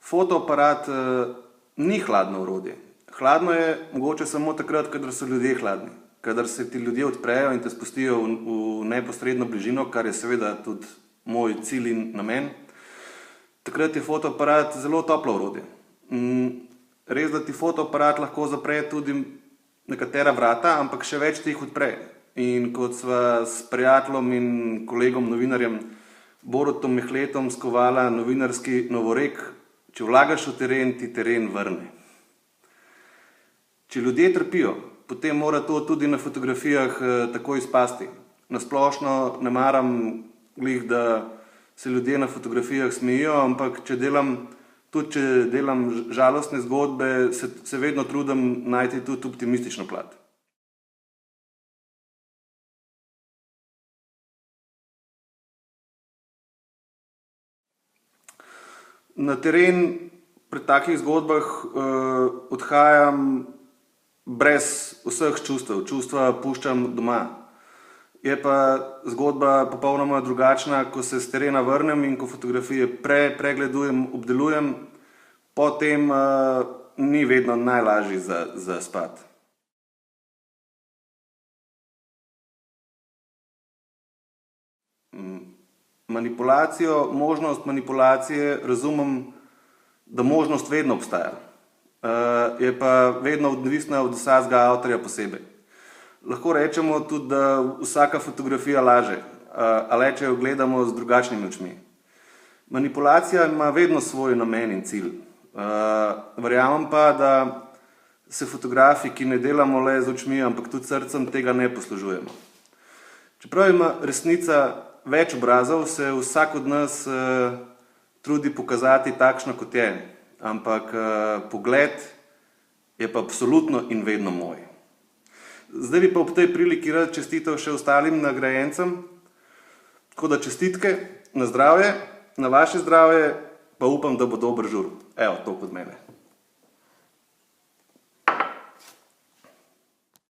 Fotoaparat ni hladno orodje. Hladno je mogoče samo takrat, kadar so ljudje hladni. Kadar se ti ljudje odprejo in te spustijo v neposredno bližino, kar je seveda tudi moj cilj in namen, takrat je fotoaparat zelo toplo orodje. Res, da ti fotoaparat lahko zapre tudi nekatera vrata, ampak še več ti jih odpre. In kot sva s prijateljem in kolegom novinarjem Borutom Mehletom skovala novinarski novorek: če vlagaš v teren, ti teren vrne. Če ljudje trpijo, potem mora to tudi na fotografijah tako izpasti. Na splošno ne maram glih, da se ljudje na fotografijah smejijo, ampak tudi če delam žalostne zgodbe, se vedno trudim najti tudi optimistično plat. Na teren pri takih zgodbah odhajam brez vseh čustev. Čustva puščam doma. Je pa zgodba popolnoma drugačna, ko se s terena vrnem in ko fotografije pregledujem, obdelujem, potem ni vedno najlažji za spati. Možnost manipulacije razumem, da možnost vedno obstaja. Je pa vedno odvisna od vsakega avtorja posebej. Lahko rečemo tudi, da vsaka fotografija laže, a le če jo gledamo z drugačnimi očmi. Manipulacija ima vedno svoj namen in cilj. Verjamem pa, da se fotografi, ki ne delamo le z očmi, ampak tudi srcem, tega ne poslužujemo. Čeprav ima resnica več obrazov, se vsak od nas trudi pokazati takšno, kot je. Ampak pogled je pa absolutno in vedno moj. Zdaj bi pa ob tej priliki rad čestital še ostalim nagrajencem. Tako da čestitke, na zdravje, na vaše zdravje, pa upam, da bo dober žur. Evo, to od mene.